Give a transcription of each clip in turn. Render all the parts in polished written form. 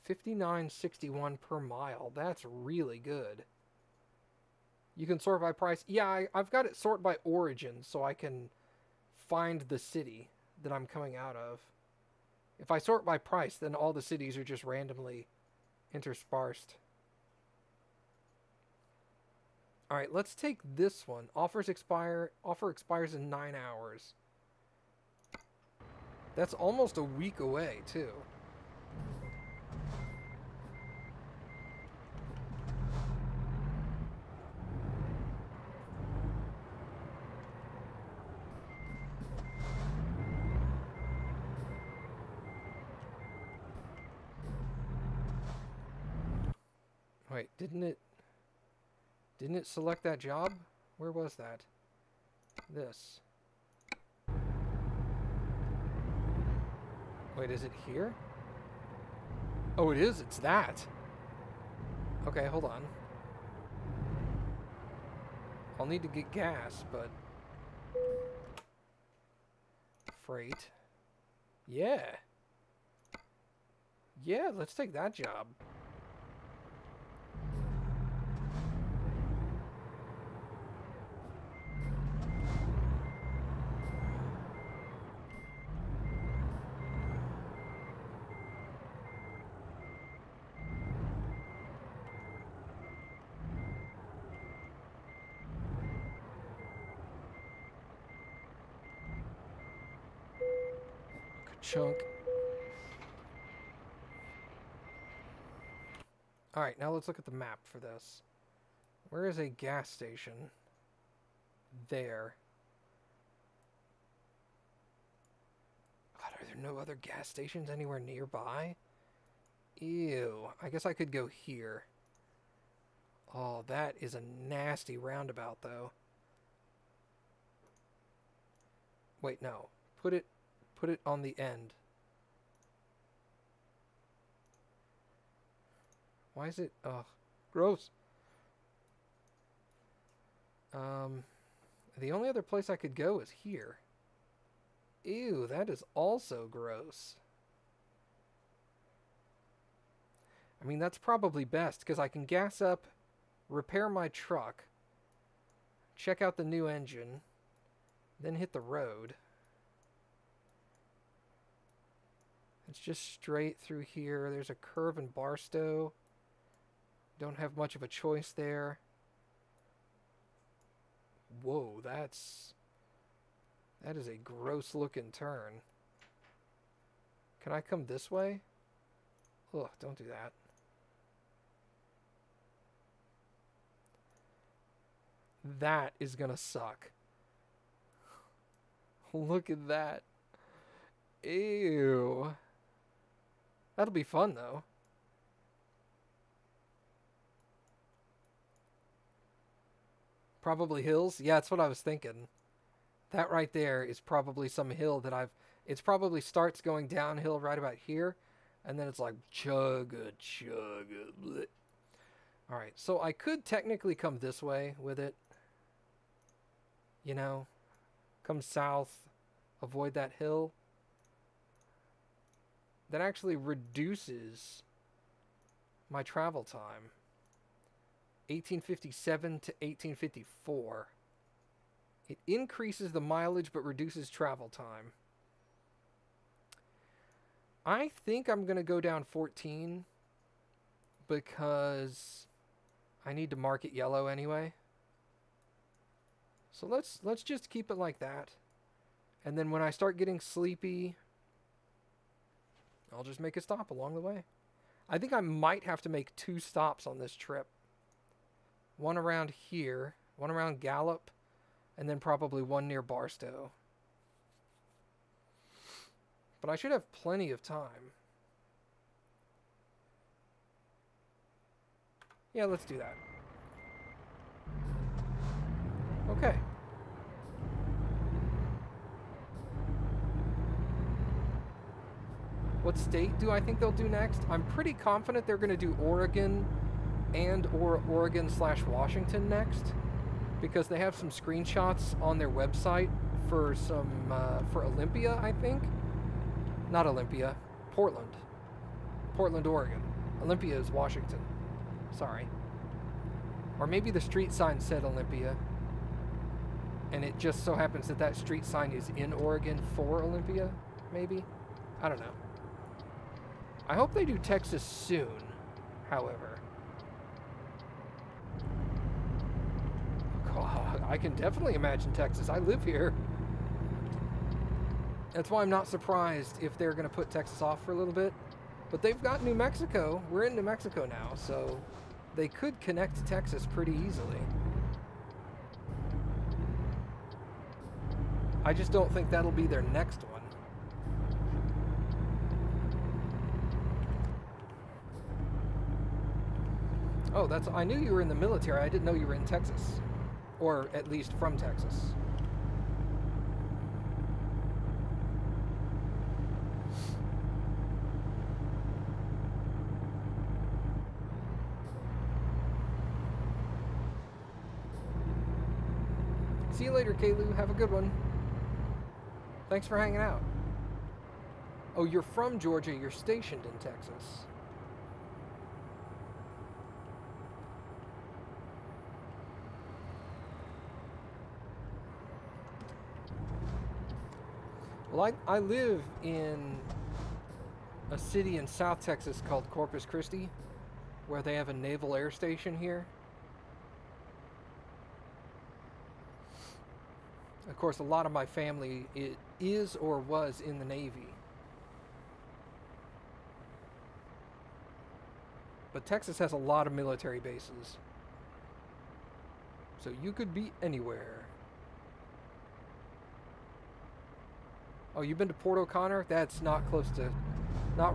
$59.61 per mile. That's really good. You can sort by price. Yeah, I've got it sort by origin, so I can find the city that I'm coming out of. If I sort by price, then all the cities are just randomly interspersed. Alright, let's take this one. Offer expires in 9 hours. That's almost a week away, too. Wait, didn't it select that job? Where was that? This. Wait, is it here? Oh, it is. It's that. Okay, hold on. I'll need to get gas, but... Freight. Yeah. Yeah, let's take that job. Chunk. Alright, now let's look at the map for this. Where is a gas station? There. God, are there no other gas stations anywhere nearby? Ew. I guess I could go here. Oh, that is a nasty roundabout, though. Wait, no. Put it on the end. Why is it... Ugh. Gross. The only other place I could go is here. Ew, that is also gross. I mean, that's probably best, because I can gas up, repair my truck, check out the new engine, then hit the road. It's just straight through here. There's a curve in Barstow. Don't have much of a choice there. Whoa, that is a gross looking turn. Can I come this way? Ugh, don't do that. That is gonna suck. Look at that. Ew. That'll be fun, though. Probably hills? Yeah, that's what I was thinking. That right there is probably some hill that It's probably starts going downhill right about here, and then it's like chugga, chugga, bleh. Alright, so I could technically come this way with it. You know? Come south, avoid that hill. That actually reduces my travel time. 1857 to 1854. It increases the mileage but reduces travel time. I think I'm going to go down 14 because I need to mark it yellow anyway. So let's just keep it like that. And then when I start getting sleepy, I'll just make a stop along the way. I think I might have to make 2 stops on this trip. One around here, one around Gallup, and then probably one near Barstow. But I should have plenty of time. Yeah, let's do that. Okay. What state do I think they'll do next? I'm pretty confident they're going to do Oregon and/or Oregon/Washington next, because they have some screenshots on their website for some for Olympia, I think. Not Olympia, Portland, Oregon. Olympia is Washington. Sorry. Or maybe the street sign said Olympia, and it just so happens that that street sign is in Oregon for Olympia, maybe? I don't know. I hope they do Texas soon, however. God, I can definitely imagine Texas. I live here. That's why I'm not surprised if they're going to put Texas off for a little bit. But they've got New Mexico. We're in New Mexico now, so they could connect to Texas pretty easily. I just don't think that'll be their next one. Oh, I knew you were in the military. I didn't know you were in Texas. Or at least from Texas. See you later, Kalu. Have a good one. Thanks for hanging out. Oh, you're from Georgia. You're stationed in Texas. Well, I live in a city in South Texas called Corpus Christi, where they have a naval air station here. Of course, a lot of my family is or was in the Navy. But Texas has a lot of military bases. So you could be anywhere. Oh, you've been to Port O'Connor? That's not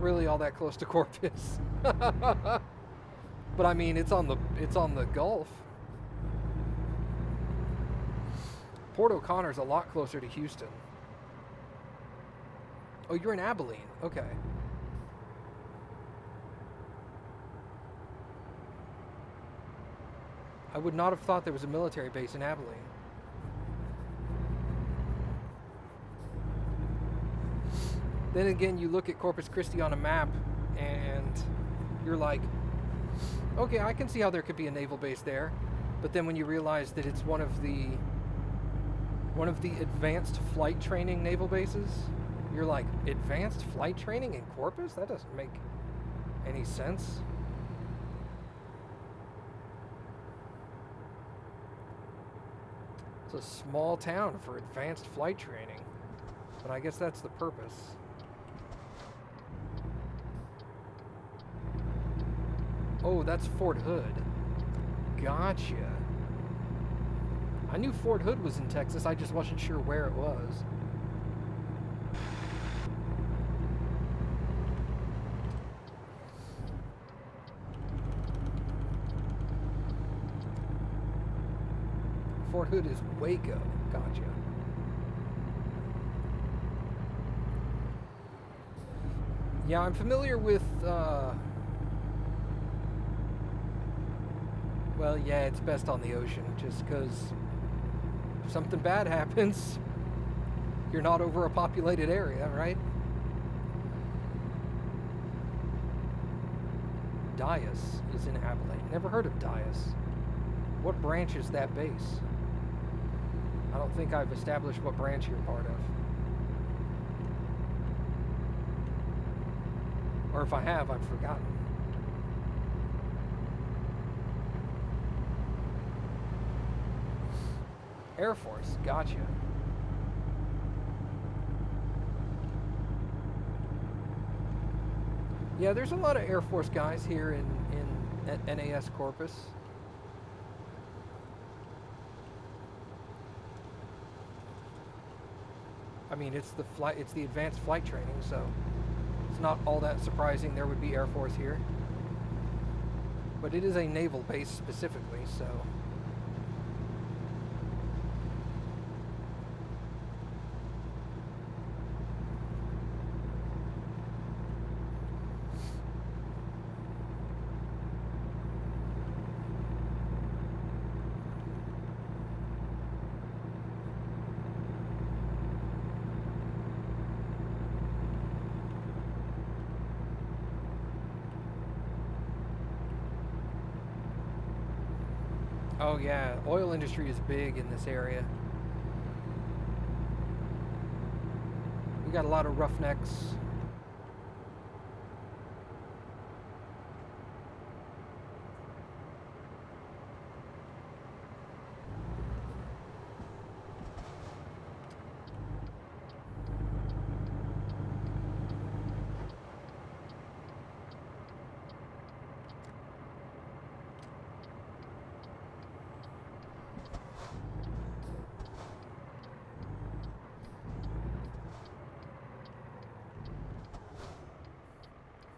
really all that close to Corpus. But I mean, it's on the Gulf. Port O'Connor's a lot closer to Houston. Oh, you're in Abilene. Okay. I would not have thought there was a military base in Abilene. Then again, you look at Corpus Christi on a map, and you're like, okay, I can see how there could be a naval base there. But then when you realize that it's one of the advanced flight training naval bases, you're like, advanced flight training in Corpus? That doesn't make any sense. It's a small town for advanced flight training, but I guess that's the purpose. Oh, that's Fort Hood. Gotcha. I knew Fort Hood was in Texas, I just wasn't sure where it was. Fort Hood is Waco. Gotcha. Yeah, I'm familiar with, well, yeah, it's best on the ocean, just because if something bad happens, you're not over a populated area, right? Dias is in Abilene. Never heard of Dias. What branch is that base? I don't think I've established what branch you're part of. Or if I have, I've forgotten. Air Force, gotcha. Yeah, there's a lot of Air Force guys here at NAS Corpus. I mean, it's the advanced flight training, so it's not all that surprising there would be Air Force here. But it is a naval base specifically, so. Oh yeah, oil industry is big in this area. We got a lot of roughnecks.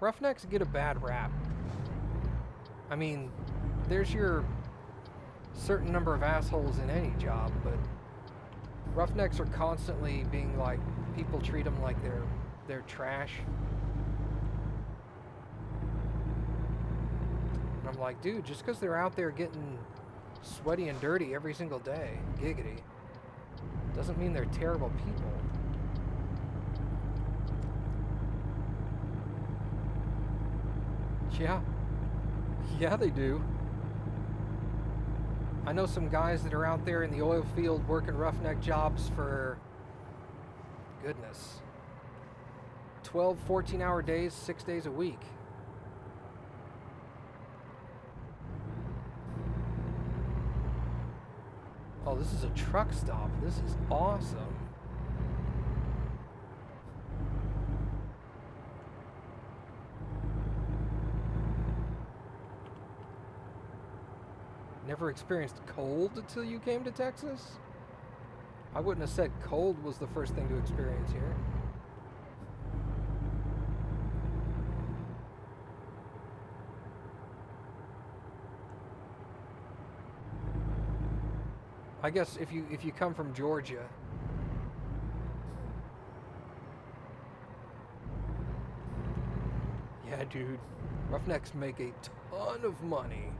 Roughnecks get a bad rap. I mean, there's your certain number of assholes in any job, but roughnecks are constantly being like, people treat them like they're trash. And I'm like, dude, just because they're out there getting sweaty and dirty every single day, giggity, doesn't mean they're terrible people. Yeah. Yeah, they do. I know some guys that are out there in the oil field working roughneck jobs for, goodness, 12, 14-hour days, 6 days a week. Oh, this is a truck stop. This is awesome. Never experienced cold until you came to Texas? I wouldn't have said cold was the first thing to experience here. I guess if you come from Georgia. Yeah, dude. Roughnecks make a ton of money.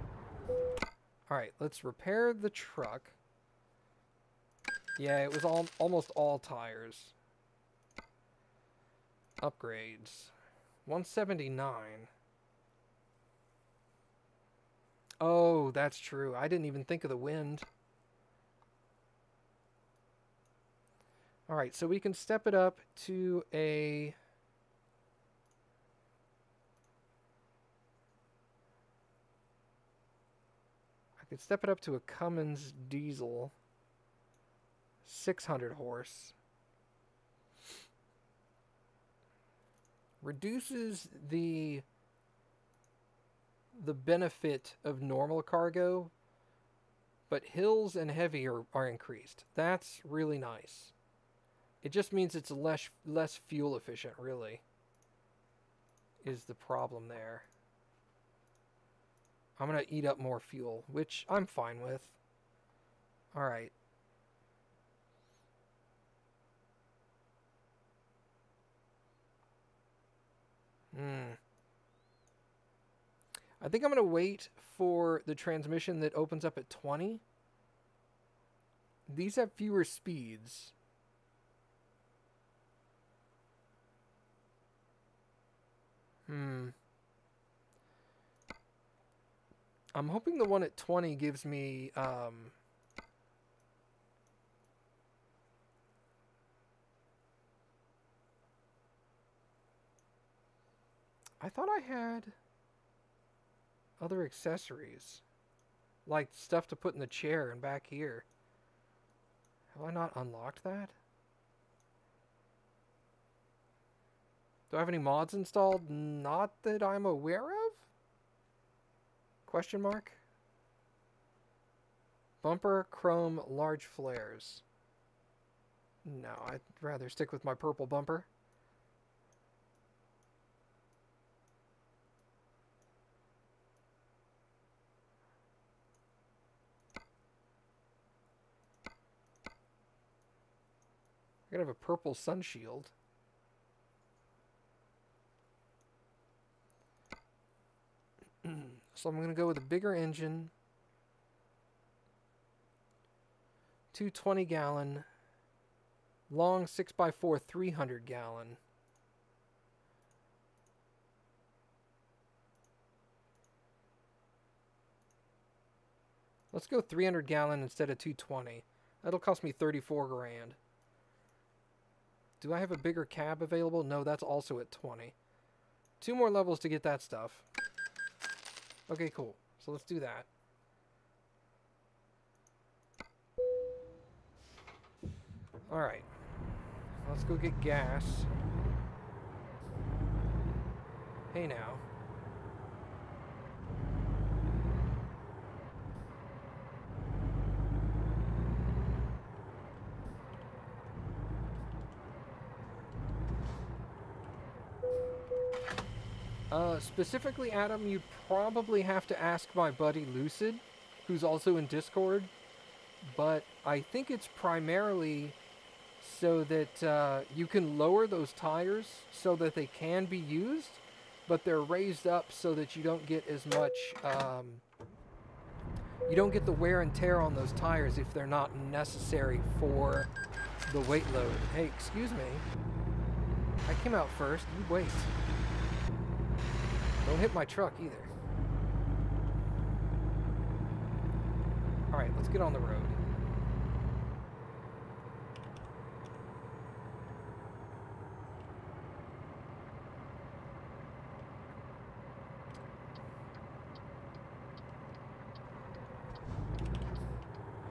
Alright, let's repair the truck. Yeah, it was almost all tires. Upgrades. 179. Oh, that's true. I didn't even think of the wind. Alright, so we can step it up to a... could step it up to a Cummins diesel, 600 horse. Reduces the benefit of normal cargo, but hills and heavy are increased. That's really nice. It just means it's less fuel efficient, really, is the problem there. I'm going to eat up more fuel, which I'm fine with. Alright. I think I'm going to wait for the transmission that opens up at 20. These have fewer speeds. I'm hoping the one at 20 gives me, I thought I had other accessories, like stuff to put in the chair and back here. Have I not unlocked that? Do I have any mods installed? Not that I'm aware of? Question mark? Bumper, chrome, large flares. No, I'd rather stick with my purple bumper. I gotta have a purple sun shield. So I'm going to go with a bigger engine, 220 gallon, long 6x4 300 gallon. Let's go 300 gallon instead of 220. That'll cost me 34 grand. Do I have a bigger cab available? No, that's also at 20. 2 more levels to get that stuff. Okay, cool. So let's do that. Alright. Let's go get gas. Hey now. Specifically, Adam, you'd probably have to ask my buddy Lucid, who's also in Discord, but I think it's primarily so that you can lower those tires so that they can be used, but they're raised up so that you don't get as much, you don't get the wear and tear on those tires if they're not necessary for the weight load. Hey, excuse me. I came out first. You wait. Don't hit my truck either. Alright, let's get on the road.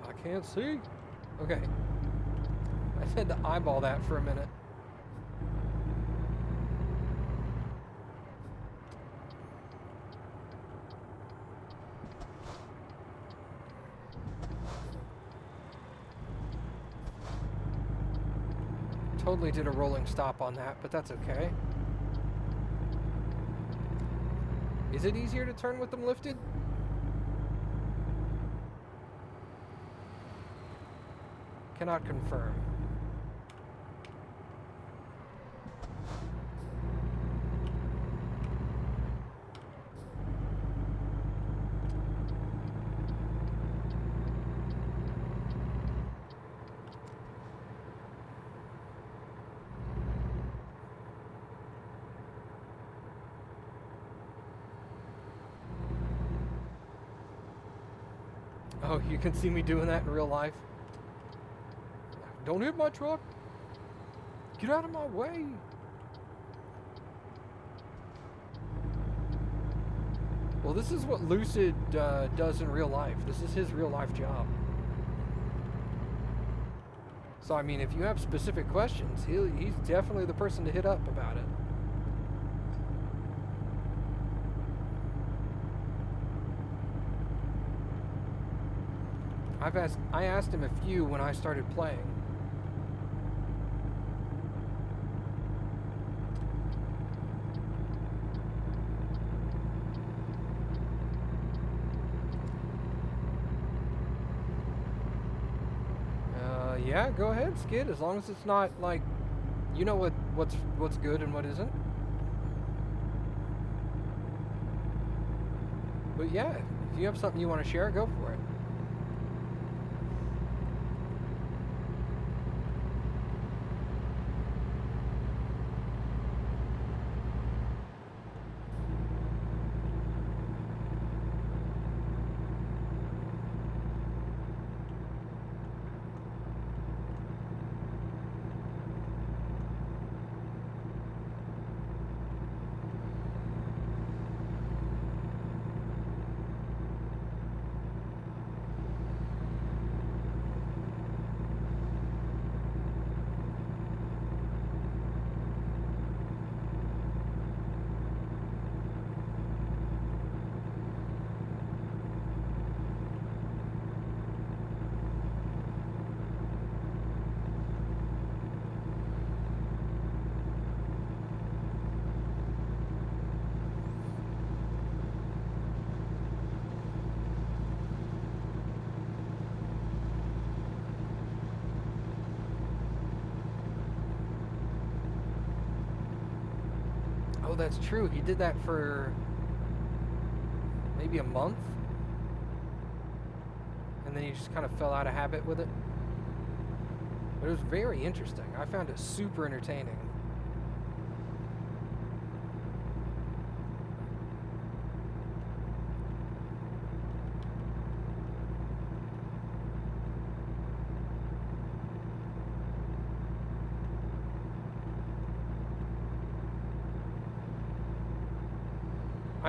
I can't see. Okay. I had to eyeball that for a minute. Totally did a rolling stop on that, but that's okay. Is it easier to turn with them lifted? Cannot confirm. Oh, you can see me doing that in real life. Don't hit my truck. Get out of my way. Well, this is what Lucid does in real life. This is his real life job. So, I mean, if you have specific questions, he's definitely the person to hit up about it. I asked him a few when I started playing. Yeah, go ahead, Skid, as long as it's not like, you know what's good and what isn't. But yeah, if you have something you want to share, go for it. Oh, that's true. He did that for maybe a month. And then he just kind of fell out of habit with it. But it was very interesting. I found it super entertaining.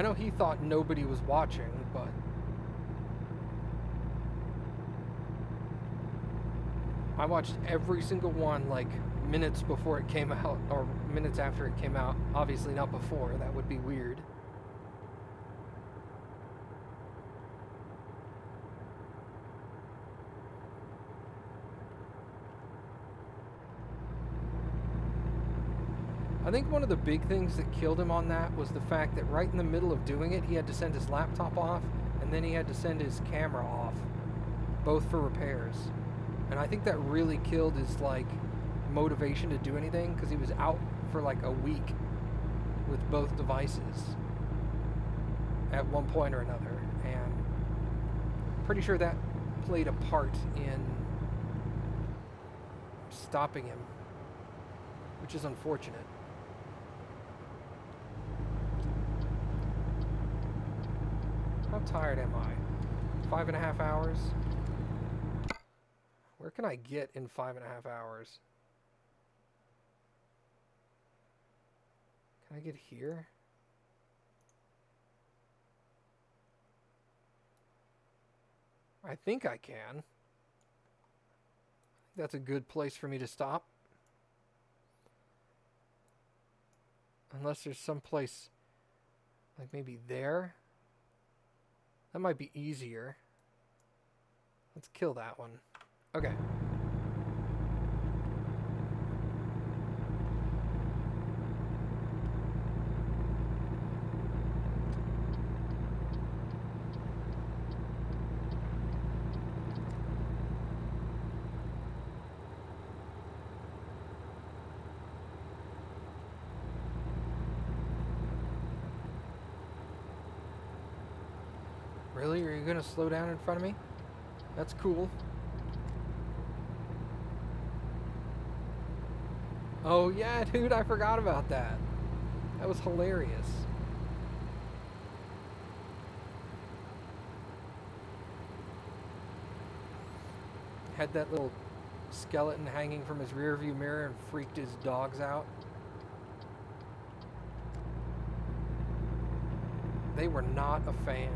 I know he thought nobody was watching, but I watched every single one like minutes before it came out, or minutes after it came out. Obviously not before, that would be weird. I think one of the big things that killed him on that was the fact that right in the middle of doing it, he had to send his laptop off, and then he had to send his camera off, both for repairs. And I think that really killed his, like, motivation to do anything, because he was out for, like, a week with both devices at one point or another. And I'm pretty sure that played a part in stopping him, which is unfortunate. How tired am I? 5.5 hours? Where can I get in 5.5 hours? Can I get here? I think I can. That's a good place for me to stop. Unless there's some place, like maybe there. That might be easier. Let's kill that one. Okay. Really? Are you gonna slow down in front of me? That's cool. Oh yeah, dude, I forgot about that. That was hilarious. Had that little skeleton hanging from his rearview mirror and freaked his dogs out. They were not a fan.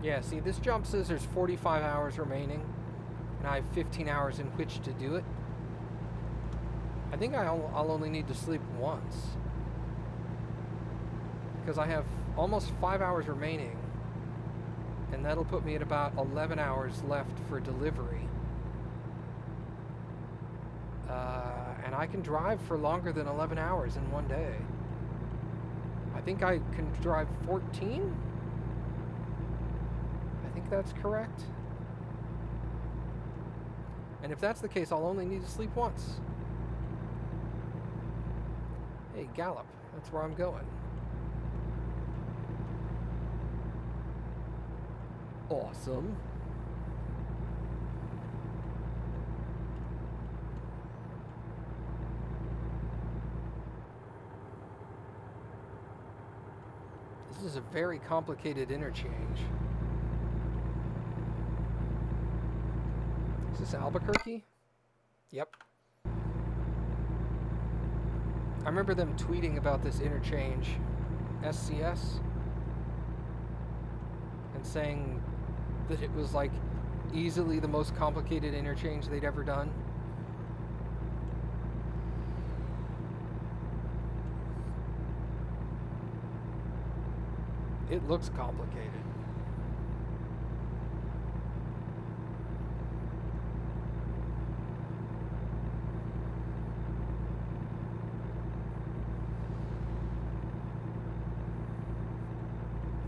Yeah, see, this jump says there's 45 hours remaining, and I have 15 hours in which to do it. I think I'll only need to sleep once, because I have almost 5 hours remaining, and that'll put me at about 11 hours left for delivery. And I can drive for longer than 11 hours in one day. I think I can drive 14? That's correct. And if that's the case, I'll only need to sleep once. Hey, Gallop. That's where I'm going. Awesome. This is a very complicated interchange. Is this Albuquerque? Yep. I remember them tweeting about this interchange, SCS, and saying that it was like easily the most complicated interchange they'd ever done. It looks complicated.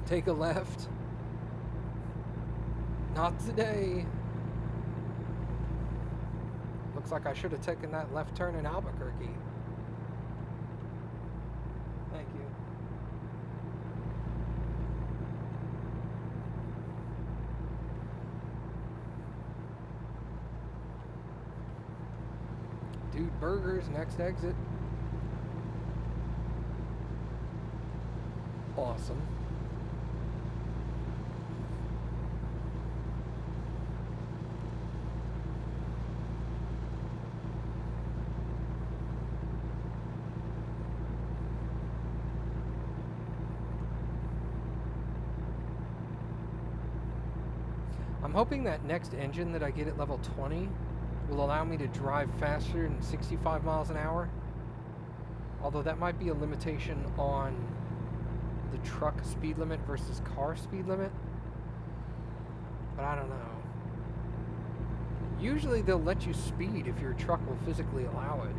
Take a left. Not today. Looks like I should have taken that left turn in Albuquerque. Thank you. Dude Burgers, next exit. Awesome. I'm hoping that next engine that I get at level 20 will allow me to drive faster than 65 miles an hour. Although that might be a limitation on the truck speed limit versus car speed limit. But I don't know. Usually they'll let you speed if your truck will physically allow it.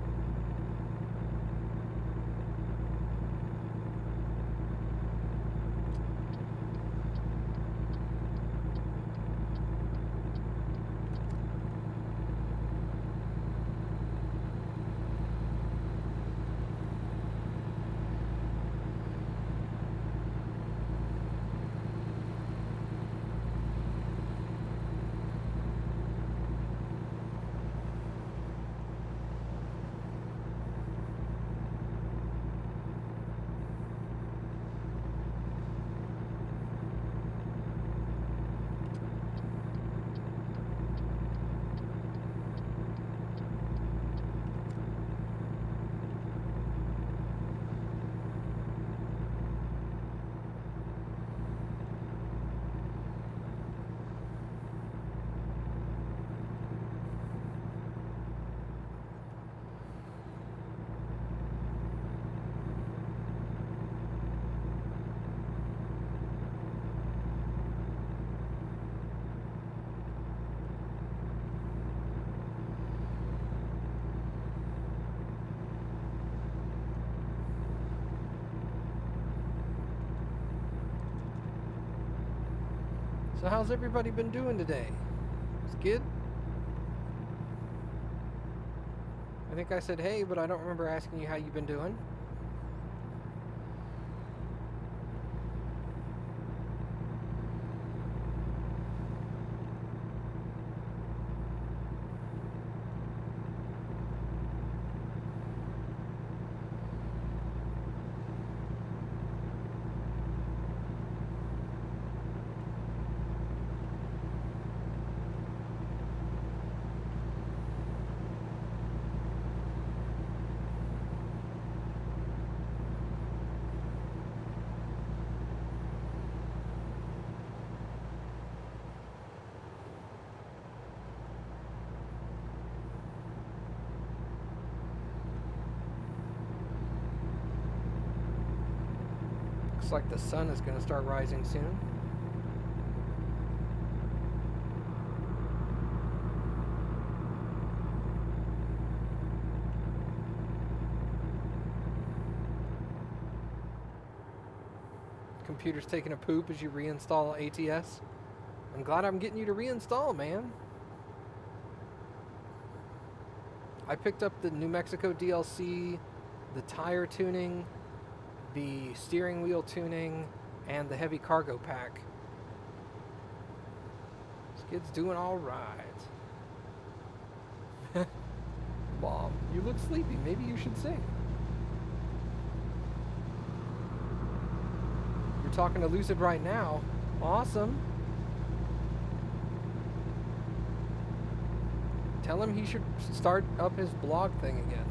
So how's everybody been doing today? It's good? I think I said hey, but I don't remember asking you how you've been doing. Looks like the sun is going to start rising soon. Computer's taking a poop as you reinstall ATS. I'm glad I'm getting you to reinstall, man. I picked up the New Mexico DLC, the tire tuning, the steering wheel tuning, and the heavy cargo pack. This kid's doing all right. Mom, you look sleepy. Maybe you should sing. You're talking to Lucid right now. Awesome. Tell him he should start up his blog thing again.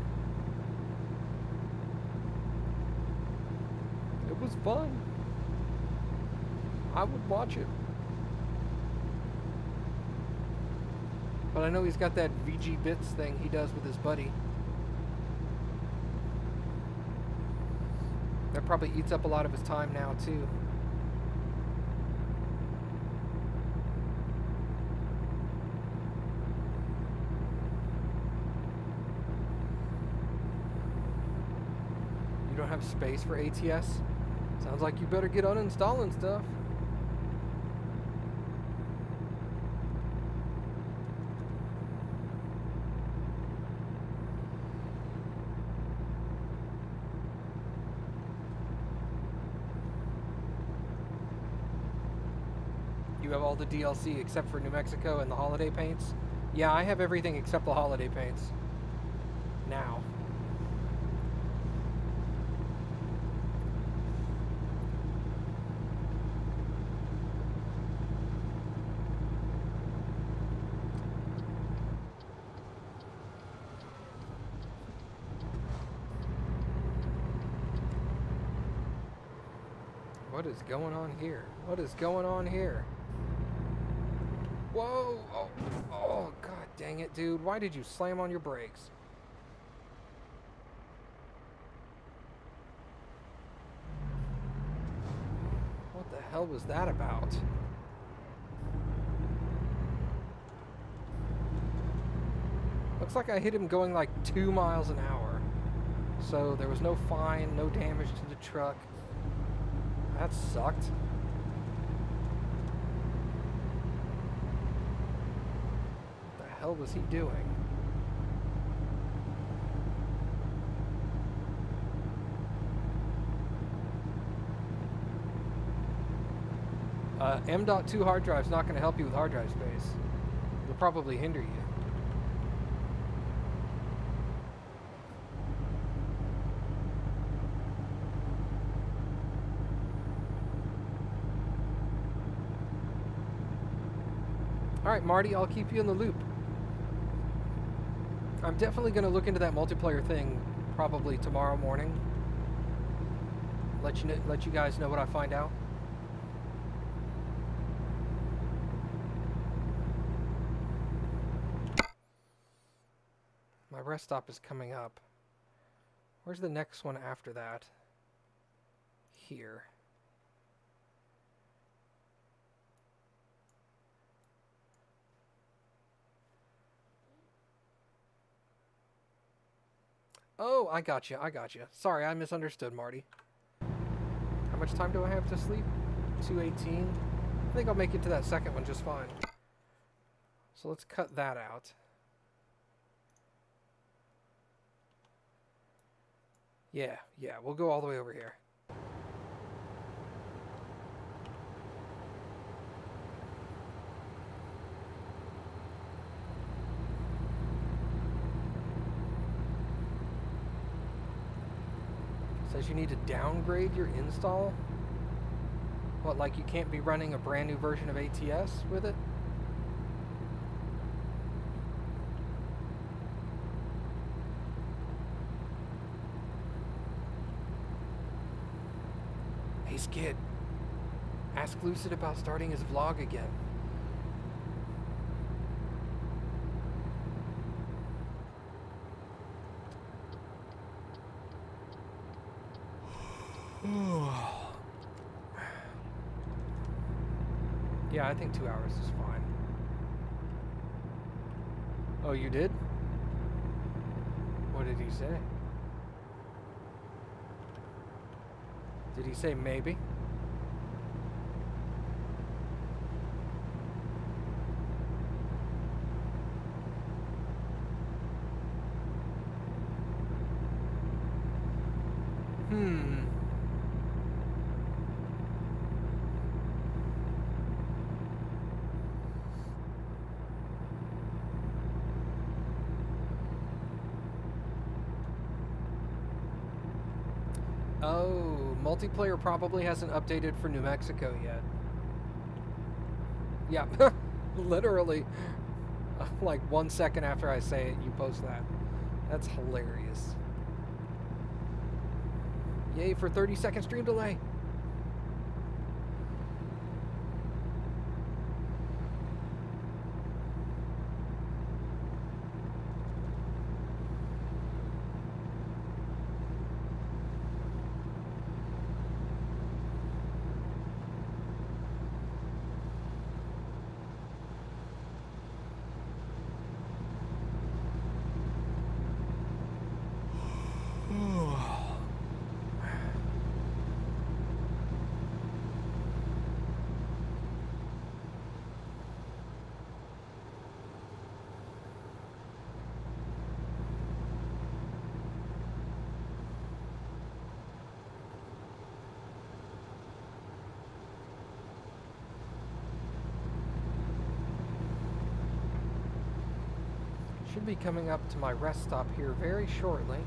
It was fun. I would watch it. But I know he's got that VG Bits thing he does with his buddy. That probably eats up a lot of his time now, too. You don't have space for ATS? Sounds like you better get uninstalling stuff. You have all the DLC except for New Mexico and the holiday paints? Yeah, I have everything except the holiday paints. Now. What is going on here? What is going on here? Whoa! Oh, oh, god dang it, dude. Why did you slam on your brakes? What the hell was that about? Looks like I hit him going like 2 miles an hour. So there was no fine, no damage to the truck. That sucked. What the hell was he doing? M.2 hard drive's not going to help you with hard drive space. It'll probably hinder you. Alright, Marty, I'll keep you in the loop. I'm definitely going to look into that multiplayer thing probably tomorrow morning. Let you guys know what I find out. My rest stop is coming up. Where's the next one after that? Here. Oh, I got you. Sorry, I misunderstood, Marty. How much time do I have to sleep? 2:18. I think I'll make it to that second one just fine. So let's cut that out. Yeah, we'll go all the way over here. Says you need to downgrade your install? What, like you can't be running a brand new version of ATS with it? Hey Skid, ask Lucid about starting his vlog again. Yeah, I think 2 hours is fine. Oh, you did? What did he say? Did he say maybe? Oh, multiplayer probably hasn't updated for New Mexico yet. Yeah, literally, like 1 second after I say it, you post that. That's hilarious. Yay for 30-second stream delay. Should be coming up to my rest stop here very shortly.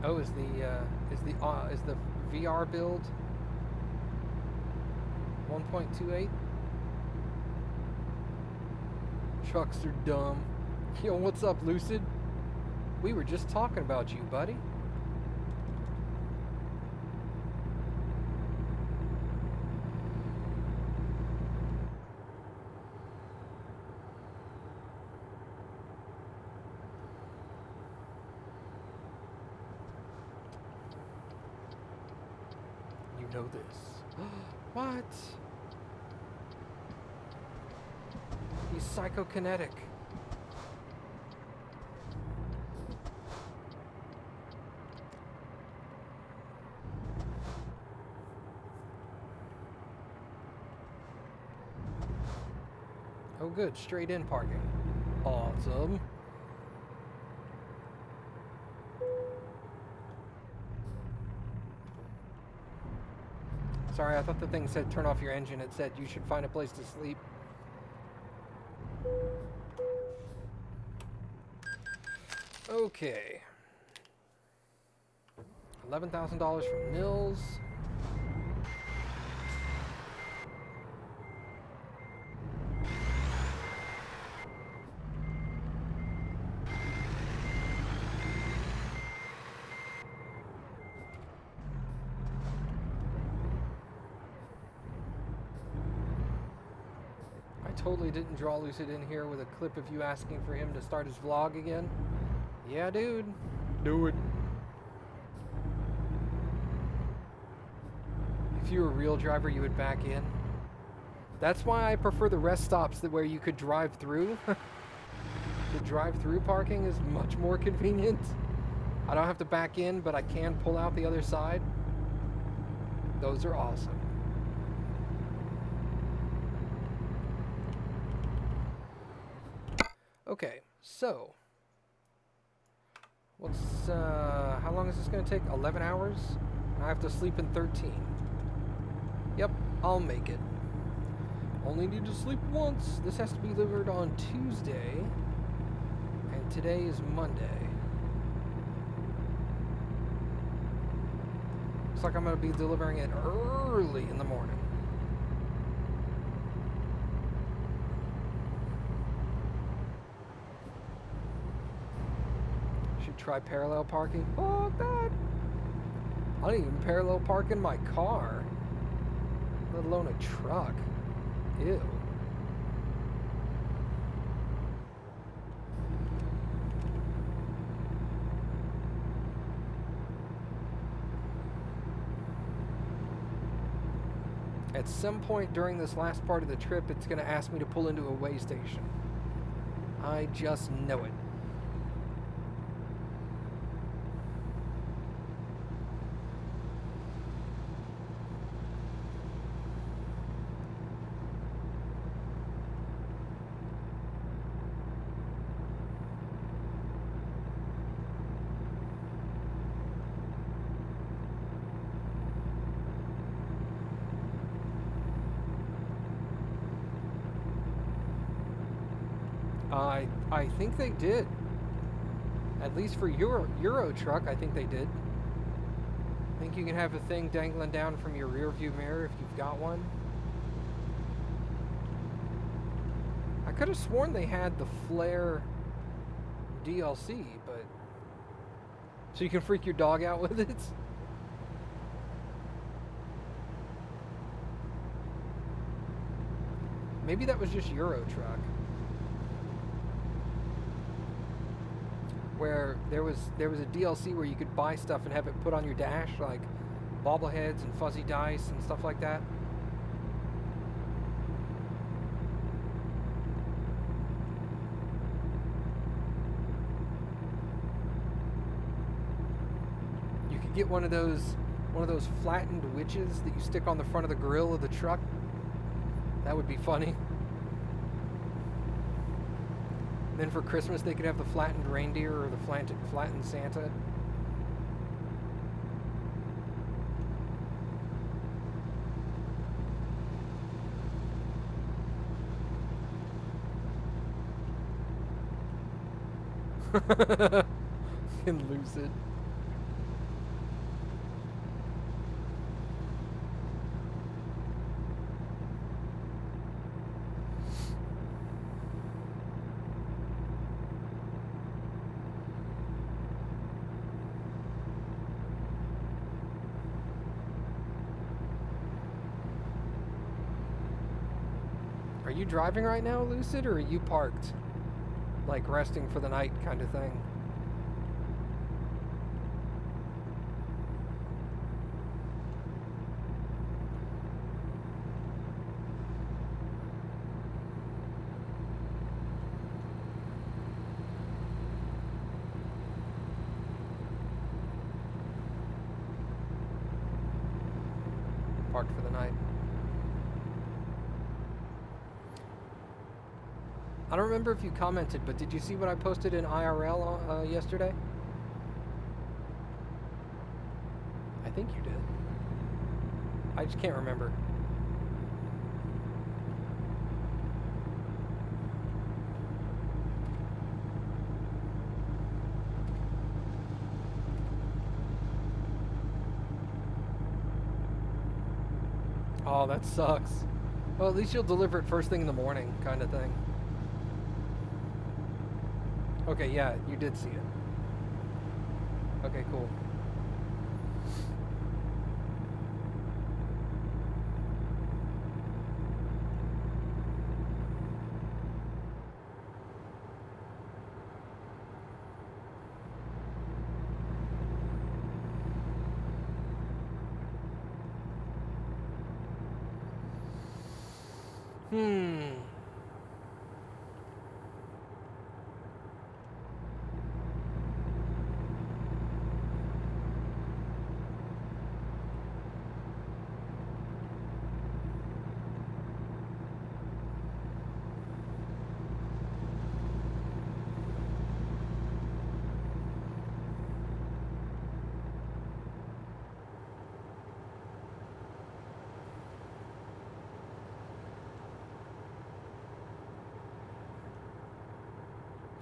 Oh, is the VR build 1.28? Trucks are dumb. Yo, what's up, Lucid? We were just talking about you, buddy. Know this. What? He's psychokinetic. Oh good, straight in parking. Awesome. Sorry, I thought the thing said turn off your engine. It said you should find a place to sleep. Okay. $11,000 from Nils. Totally didn't draw Lucid in here with a clip of you asking for him to start his vlog again. Yeah, dude. Do it. If you were a real driver, you would back in. That's why I prefer the rest stops where you could drive through. The drive-through parking is much more convenient. I don't have to back in, but I can pull out the other side. Those are awesome. Okay, so what's how long is this going to take? 11 hours? I have to sleep in 13. Yep, I'll make it. Only need to sleep once. This has to be delivered on Tuesday, and today is Monday. Looks like I'm going to be delivering it early in the morning. Try parallel parking. Oh, that. I don't even parallel park in my car, let alone a truck. Ew. At some point during this last part of the trip, it's going to ask me to pull into a way station. I just know it. I think they did. At least for Euro Truck, I think they did. I think you can have a thing dangling down from your rear view mirror if you've got one. I could have sworn they had the flare DLC, but so you can freak your dog out with it. Maybe that was just Euro Truck. Where there was a DLC where you could buy stuff and have it put on your dash, like bobbleheads and fuzzy dice and stuff like that. You could get one of those flattened witches that you stick on the front of the grill of the truck. That would be funny. Then for Christmas they could have the flattened reindeer or the flattened Santa. And Lucid. Are you driving right now, Lucid, or are you parked? Like resting for the night kind of thing? Parked for the night. I don't remember if you commented, but did you see what I posted in IRL yesterday? I think you did. I just can't remember. Oh, that sucks. Well, at least you'll deliver it first thing in the morning, kind of thing. Okay, yeah, you did see it. Okay, cool.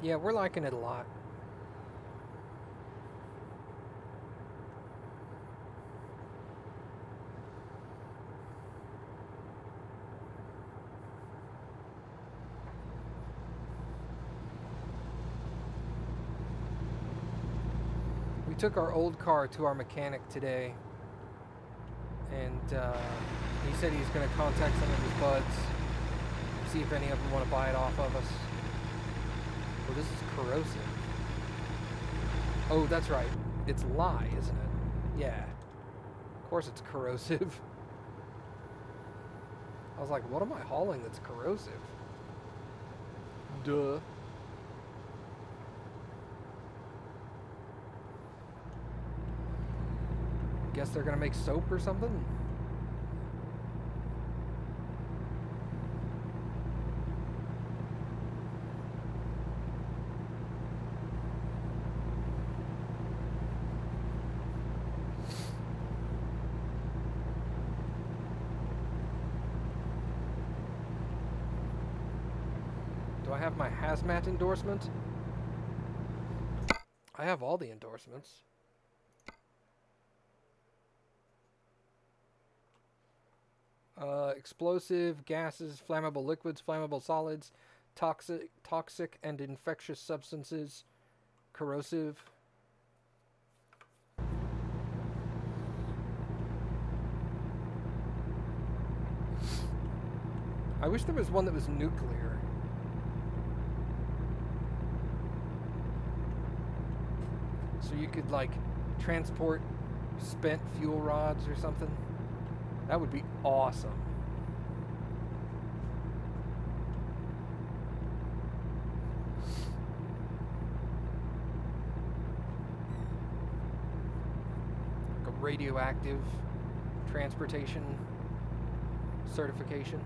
Yeah, we're liking it a lot. We took our old car to our mechanic today, and he said he's going to contact some of his buds, see if any of them want to buy it off of us. Oh, this is corrosive. Oh, that's right. It's lye, isn't it? Yeah. Of course it's corrosive. I was like, what am I hauling that's corrosive? Duh. Guess they're gonna make soap or something? Do I have my hazmat endorsement? I have all the endorsements. Explosive, gases, flammable liquids, flammable solids, toxic and infectious substances, corrosive. I wish there was one that was nuclear. So you could, like, transport spent fuel rods or something. That would be awesome. Like a radioactive transportation certification.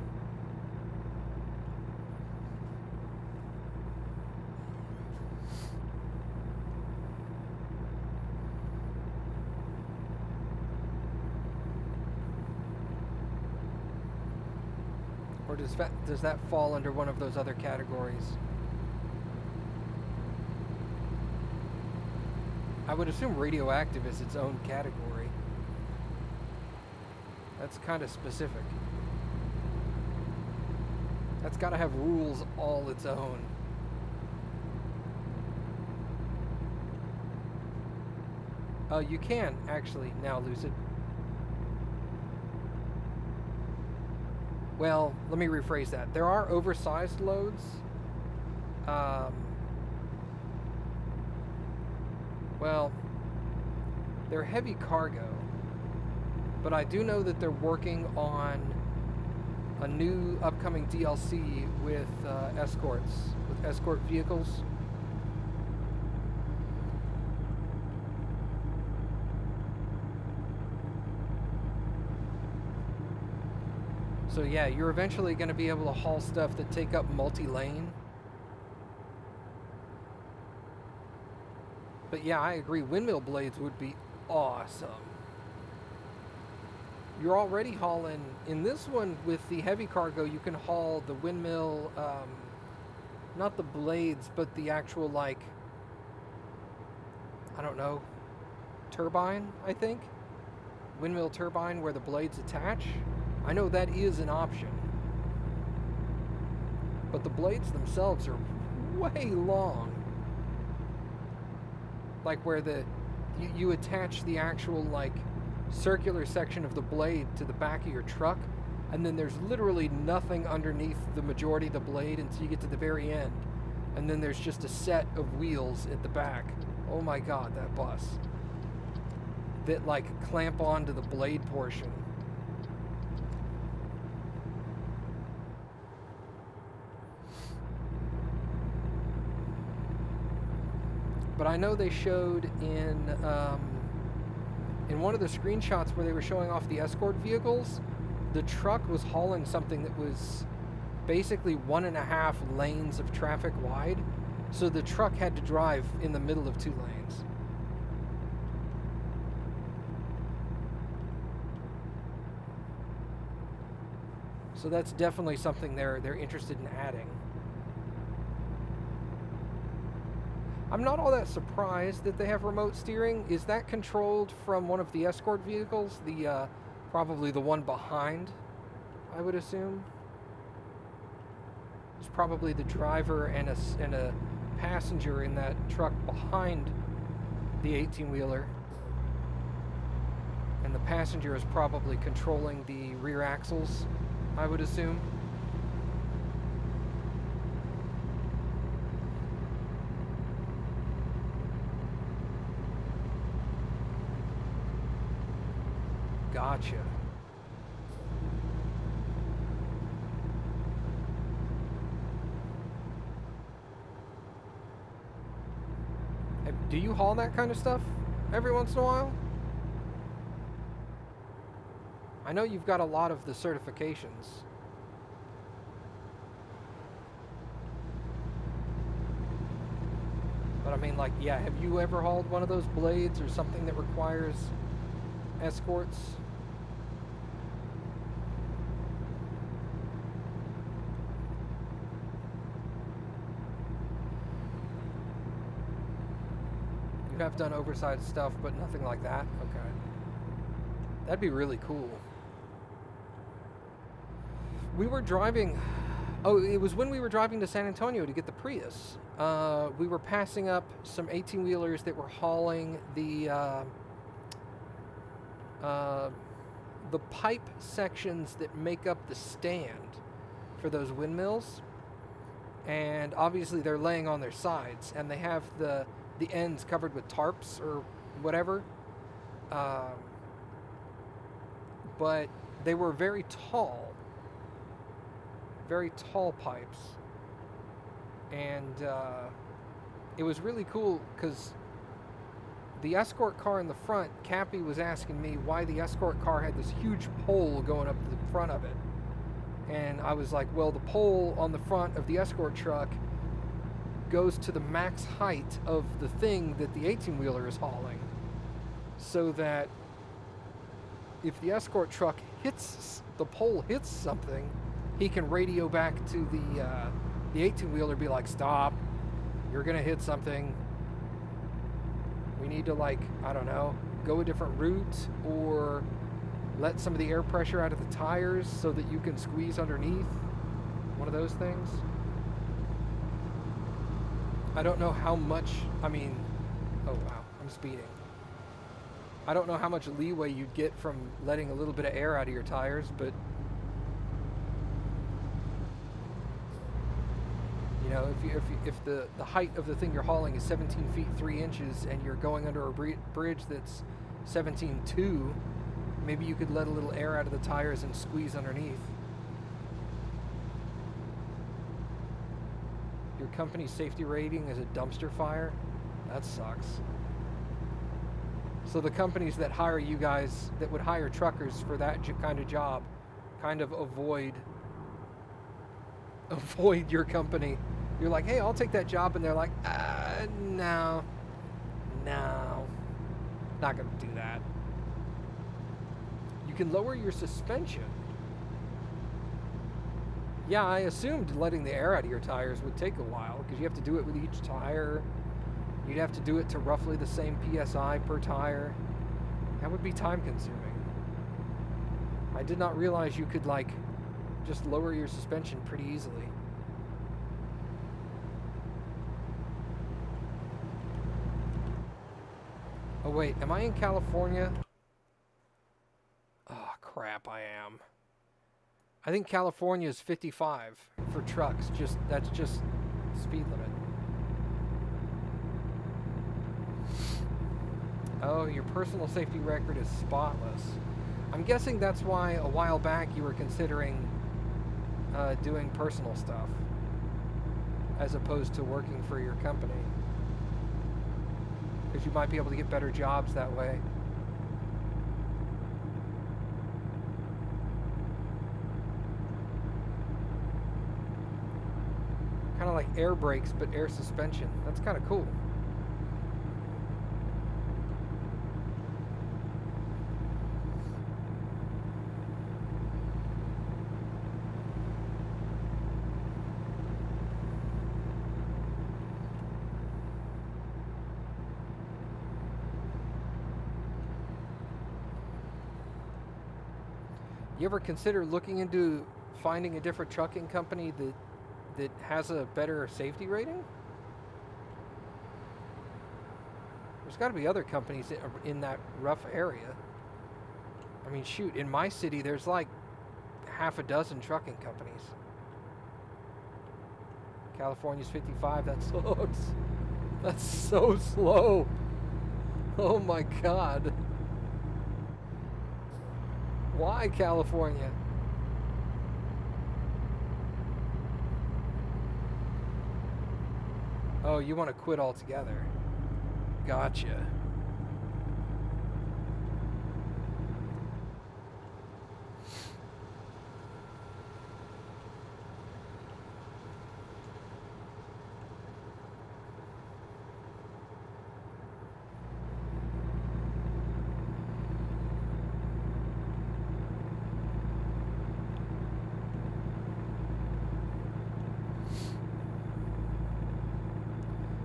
Or does that fall under one of those other categories? I would assume radioactive is its own category. That's kind of specific. That's got to have rules all its own. You can actually now, Lucid. Well, let me rephrase that. There are oversized loads. Well, they're heavy cargo. But I do know that they're working on a new upcoming DLC with escorts, with escort vehicles. So yeah, you're eventually going to be able to haul stuff that take up multi-lane. But yeah, I agree. Windmill blades would be awesome. You're already hauling, in this one with the heavy cargo, you can haul the windmill, not the blades, but the actual, like, I don't know, turbine, I think? Windmill turbine where the blades attach. I know that is an option. But the blades themselves are way long. Like where you attach the actual, like, circular section of the blade to the back of your truck, and then there's literally nothing underneath the majority of the blade until you get to the very end. And then there's just a set of wheels at the back. Oh my god, that bus. That, like, clamp onto the blade portion. But I know they showed in one of the screenshots where they were showing off the escort vehicles, the truck was hauling something that was basically 1.5 lanes of traffic wide. So the truck had to drive in the middle of 2 lanes. So that's definitely something they're interested in adding. I'm not all that surprised that they have remote steering. Is that controlled from one of the escort vehicles? The probably the one behind, I would assume. There's probably the driver and a passenger in that truck behind the 18-wheeler. And the passenger is probably controlling the rear axles, I would assume. Gotcha. Do you haul that kind of stuff every once in a while? I know you've got a lot of the certifications. But I mean, like, yeah, have you ever hauled one of those blades or something that requires escorts? You have done oversized stuff, but nothing like that? Okay. That'd be really cool. We were driving... Oh, it was when we were driving to San Antonio to get the Prius. We were passing up some 18-wheelers that were hauling the pipe sections that make up the stand for those windmills. And obviously they're laying on their sides, and they have the ends covered with tarps or whatever. But they were very tall pipes. And it was really cool because the escort car in the front, Cappy was asking me why the escort car had this huge pole going up the front of it. And I was like, well, the pole on the front of the escort truck goes to the max height of the thing that the 18-wheeler is hauling. So that if the escort truck the pole hits something, he can radio back to the 18-wheeler, be like, stop, you're gonna hit something. We need to, like, I don't know, go a different route, or let some of the air pressure out of the tires so that you can squeeze underneath. One of those things. I don't know how much, I mean, oh wow, I'm speeding. I don't know how much leeway you'd get from letting a little bit of air out of your tires, but you know, if the height of the thing you're hauling is 17 feet 3 inches and you're going under a bridge that's 17.2, maybe you could let a little air out of the tires and squeeze underneath. Your company's safety rating is a dumpster fire? That sucks. So the companies that hire you guys, that would hire truckers for that kind of job, kind of avoid your company. You're like, hey, I'll take that job, and they're like, no, not gonna do that. You can lower your suspension. Yeah, I assumed letting the air out of your tires would take a while, because you have to do it with each tire. You'd have to do it to roughly the same PSI per tire. That would be time consuming. I did not realize you could, like, just lower your suspension pretty easily. Oh wait, am I in California? Oh crap, I am. I think California is 55 for trucks. That's just speed limit. Oh, your personal safety record is spotless. I'm guessing that's why a while back you were considering doing personal stuff as opposed to working for your company. Because you might be able to get better jobs that way. Kind of like air brakes, but air suspension. That's kind of cool. You ever consider looking into finding a different trucking company that has a better safety rating? There's got to be other companies in that rough area. I mean, shoot, in my city, there's like half a dozen trucking companies. California's 55, that sucks. That's so slow. Oh my God. Why California? Oh, you want to quit altogether. Gotcha.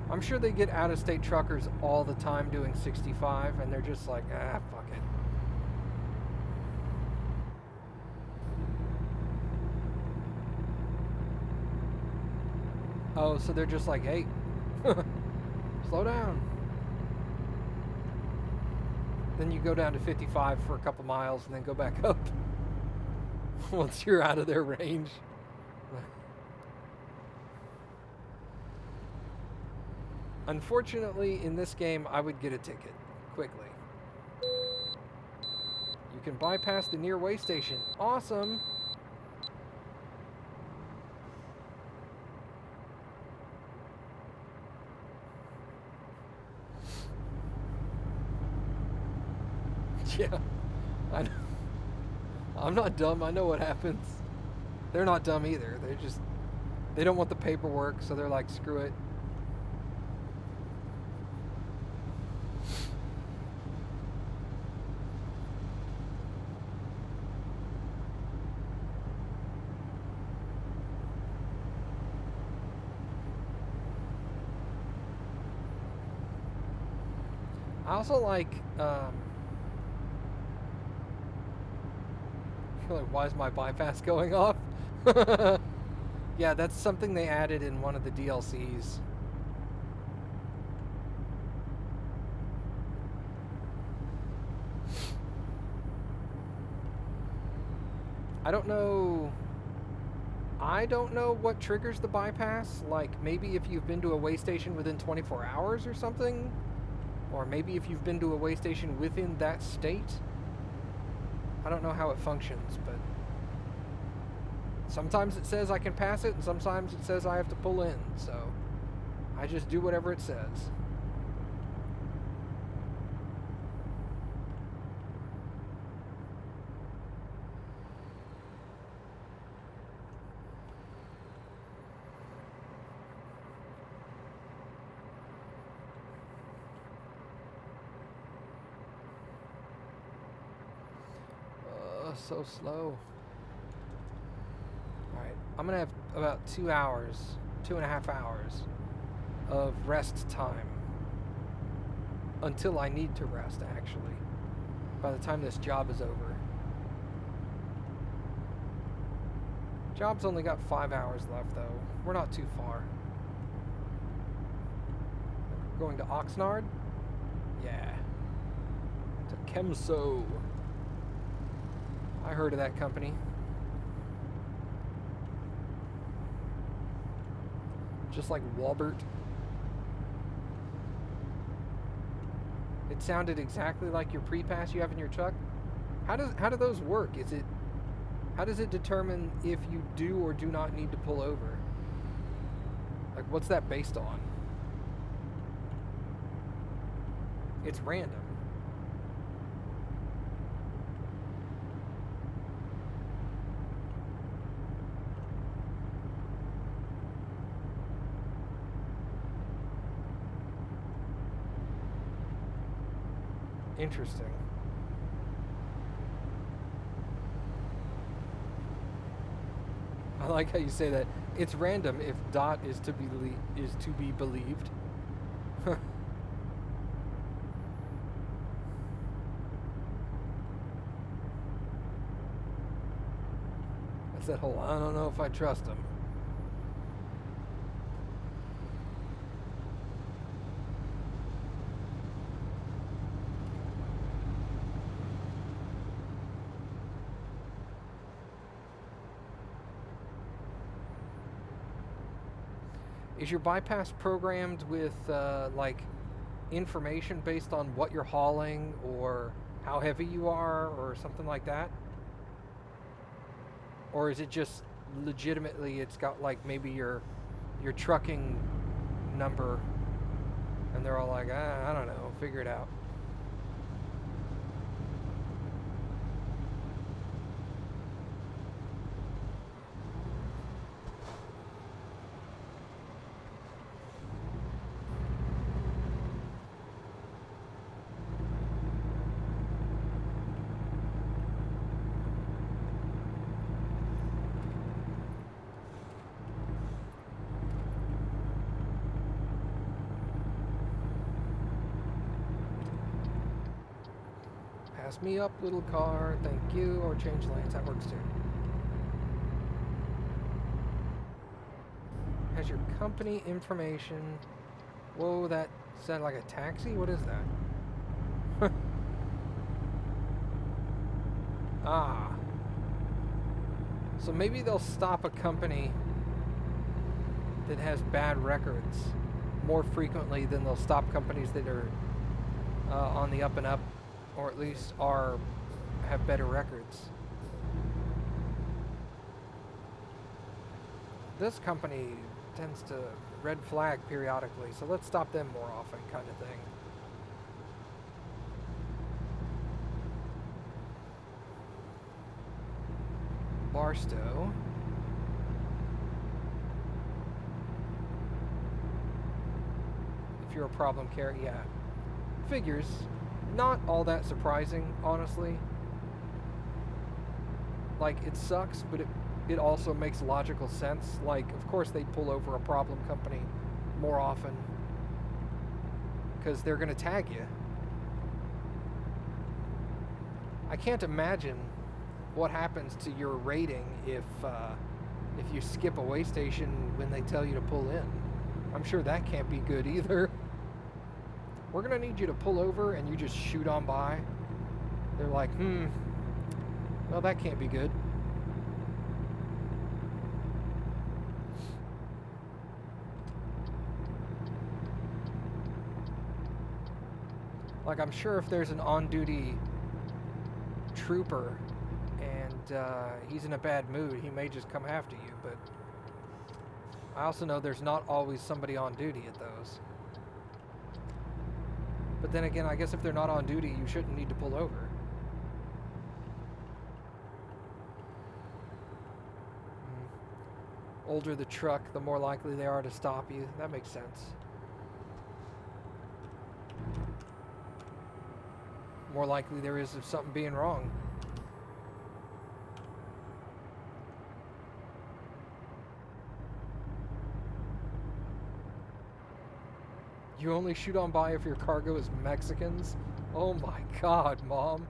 I'm sure they get out-of-state truckers all the time doing 65, and they're just like, ah, fuck it. Oh, so they're just like, hey, slow down. Then you go down to 55 for a couple miles and then go back up once you're out of their range. Unfortunately, in this game, I would get a ticket quickly. You can bypass the near way station. Awesome! Yeah, I know. I'm not dumb. I know what happens. They're not dumb either. They don't want the paperwork, so they're like, screw it. I also like, why is my bypass going off? Yeah, that's something they added in one of the DLCs. I don't know what triggers the bypass. Like, maybe if you've been to a way station within 24 hours or something. Or maybe if you've been to a way station within that state. I don't know how it functions, but sometimes it says I can pass it, and sometimes it says I have to pull in, so I just do whatever it says. So slow. Alright, I'm gonna have about 2 hours, 2.5 hours of rest time until I need to rest, actually, by the time this job is over. Job's only got 5 hours left, though. We're not too far. Going to Oxnard? Yeah. To Chemso. I heard of that company. Just like Walbert. It sounded exactly like your pre-pass you have in your truck. How do those work? How does it determine if you do or do not need to pull over? Like, what's that based on? It's random. Interesting. I like how you say that. It's random if dot is to be believed. That's that whole, I don't know if I trust him. Is your bypass programmed with like information based on what you're hauling or how heavy you are or something like that? Or is it just legitimately it's got like maybe your trucking number and they're all like, I don't know, figure it out. Pass me up, little car, thank you, or change lanes, that works too. Has your company information. Whoa, that sounded like a taxi? What is that? Ah. So maybe they'll stop a company that has bad records. more frequently than they'll stop companies that are on the up and up, or at least have better records. This company tends to red flag periodically, so let's stop them more often, kind of thing. Barstow. If you're a problem carrier, yeah. Figures. Not all that surprising, honestly. Like, it sucks, but it also makes logical sense. Like, of course they'd pull over a problem company more often, because they're going to tag you. I can't imagine what happens to your rating if you skip a way station when they tell you to pull in. I'm sure that can't be good either. We're going to need you to pull over, and you just shoot on by. They're like, well, that can't be good. Like, I'm sure if there's an on-duty trooper and he's in a bad mood, he may just come after you, but I also know there's not always somebody on duty at those. But then again, I guess if they're not on duty, you shouldn't need to pull over. Older the truck, the more likely they are to stop you. That makes sense. More likely there is of something being wrong. You only shoot on by if your cargo is Mexicans? Oh my God, Mom.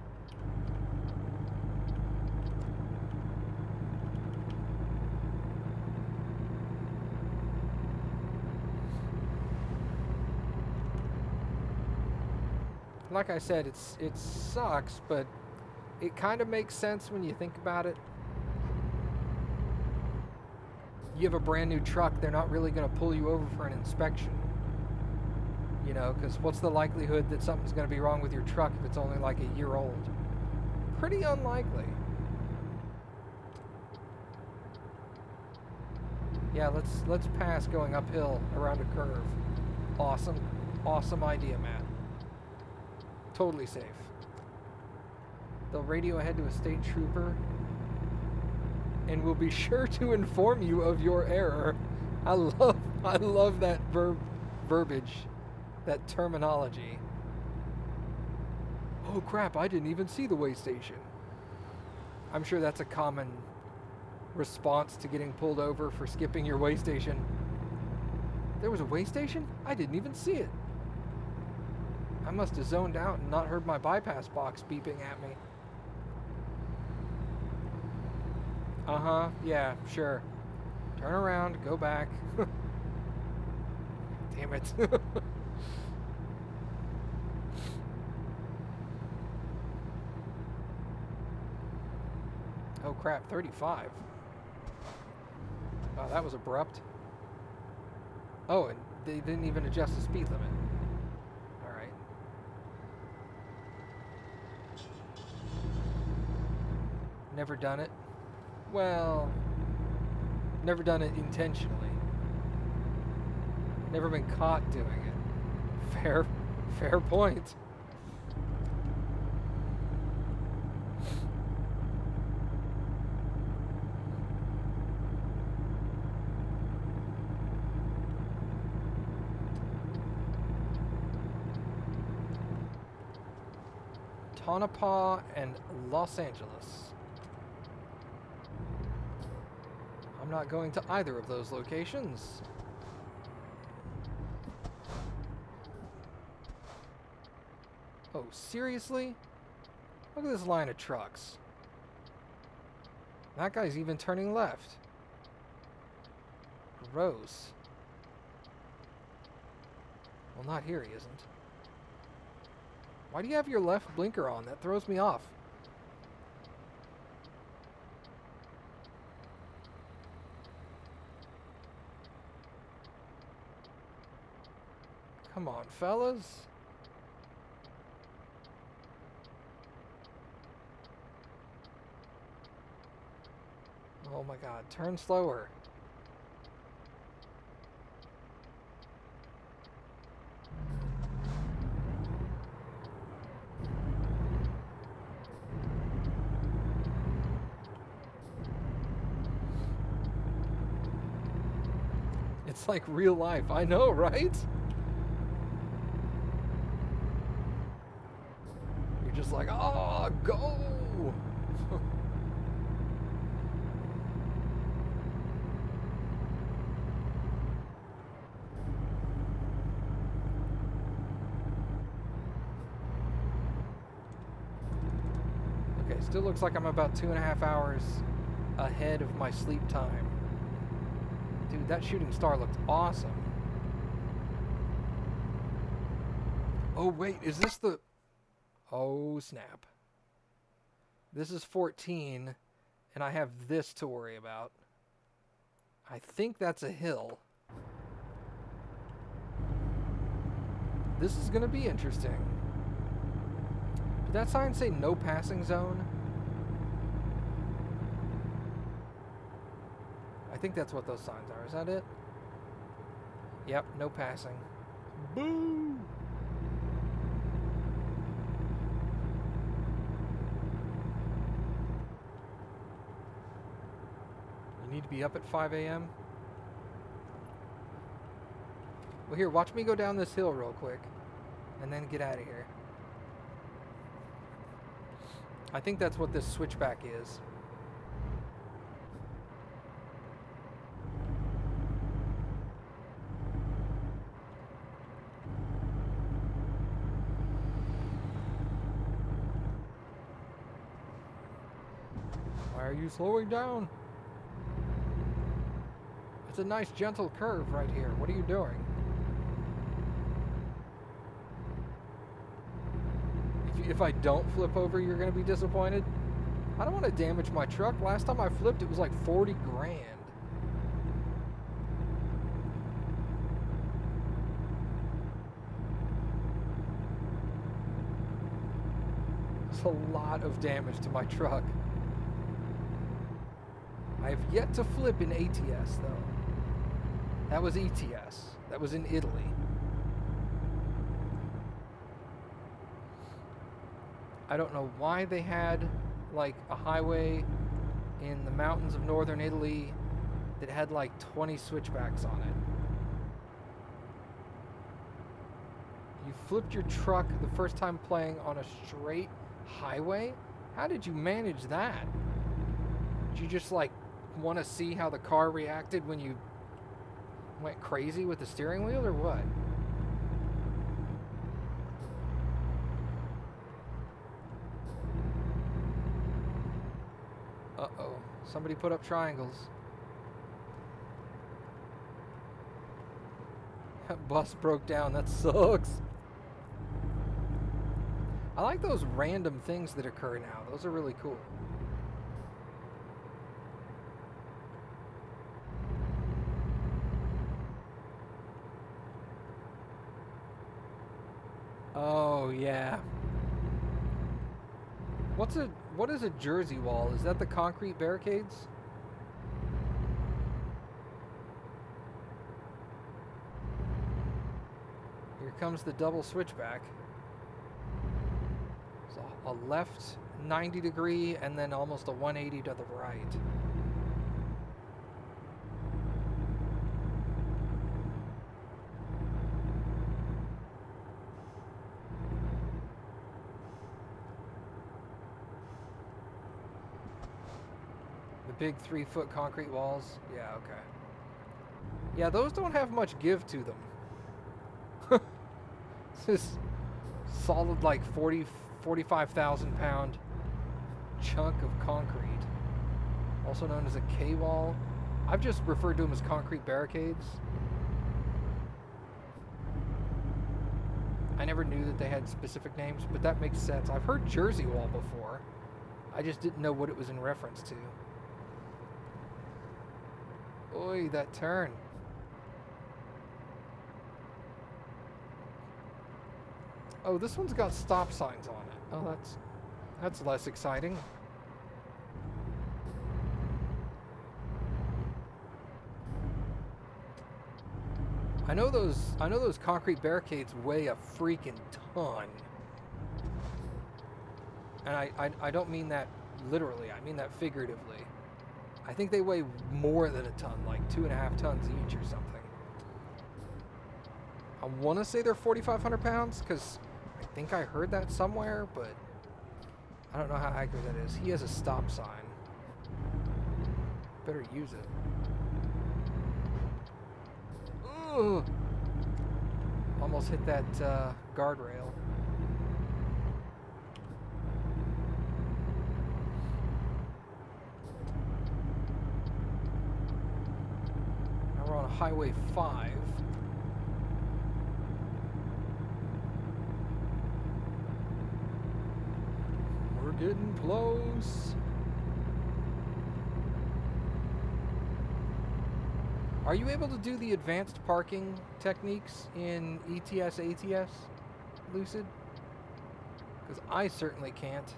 Like I said, it sucks, but it kind of makes sense when you think about it. You have a brand new truck, they're not really going to pull you over for an inspection. You know, because what's the likelihood that something's going to be wrong with your truck if it's only like a year old? Pretty unlikely. Yeah, let's pass going uphill around a curve. Awesome. Awesome idea, Matt. Totally safe. They'll radio ahead to a state trooper and will be sure to inform you of your error. I love that verbiage, that terminology. Oh crap, I didn't even see the way station. I'm sure that's a common response to getting pulled over for skipping your way station. There was a way station? I didn't even see it. I must have zoned out and not heard my bypass box beeping at me. Uh-huh, yeah, sure. Turn around, go back. Damn it. Oh crap, 35. Wow, that was abrupt. Oh, and they didn't even adjust the speed limit. Alright. Never done it. Well, never done it intentionally. Never been caught doing it. Fair point. Tonopah and Los Angeles. I'm not going to either of those locations. Oh, seriously? Look at this line of trucks. That guy's even turning left. Gross. Well, not here he isn't. Why do you have your left blinker on? That throws me off. Come on, fellas. Oh my god, turn slower. It's like real life. I know, right? You're just like, oh, go! Okay, still looks like I'm about 2.5 hours ahead of my sleep time. Dude, that shooting star looked awesome. Oh, wait, is this the... Oh, snap. This is 14, and I have this to worry about. I think that's a hill. This is going to be interesting. Did that sign say no passing zone? I think that's what those signs are. Is that it? Yep, no passing. Boo! You need to be up at 5 a.m.? Well, here, watch me go down this hill real quick, and then get out of here. I think that's what this switchback is. Why are you slowing down? It's a nice gentle curve right here. What are you doing? If I don't flip over, you're going to be disappointed. I don't want to damage my truck. Last time I flipped, it was like 40 grand. It's a lot of damage to my truck. I have yet to flip in ATS, though. That was ETS. That was in Italy. I don't know why they had like a highway in the mountains of northern Italy that had like 20 switchbacks on it. You flipped your truck the first time playing on a straight highway? How did you manage that? Did you just like want to see how the car reacted when you went crazy with the steering wheel or what? Uh-oh. Somebody put up triangles. That bus broke down. That sucks. I like those random things that occur now. Those are really cool. Oh, yeah. What is a Jersey wall? Is that the concrete barricades? Here comes the double switchback. So a left 90 degree and then almost a 180 to the right. Big 3-foot concrete walls. Yeah, okay. Yeah, those don't have much give to them. This solid like 45,000 pound chunk of concrete. Also known as a K-wall. I've just referred to them as concrete barricades. I never knew that they had specific names, but that makes sense. I've heard Jersey wall before. I just didn't know what it was in reference to. Oi, that turn. Oh, this one's got stop signs on it. Oh, that's less exciting. I know those concrete barricades weigh a freaking ton. And I don't mean that literally, I mean that figuratively. I think they weigh more than a ton, like 2.5 tons each or something. I want to say they're 4,500 pounds, because I think I heard that somewhere, but I don't know how accurate that is. He has a stop sign. Better use it. Ugh. Almost hit that guardrail. Now we're on Highway 5. We're getting close. Are you able to do the advanced parking techniques in ETS, ATS, Lucid? Because I certainly can't.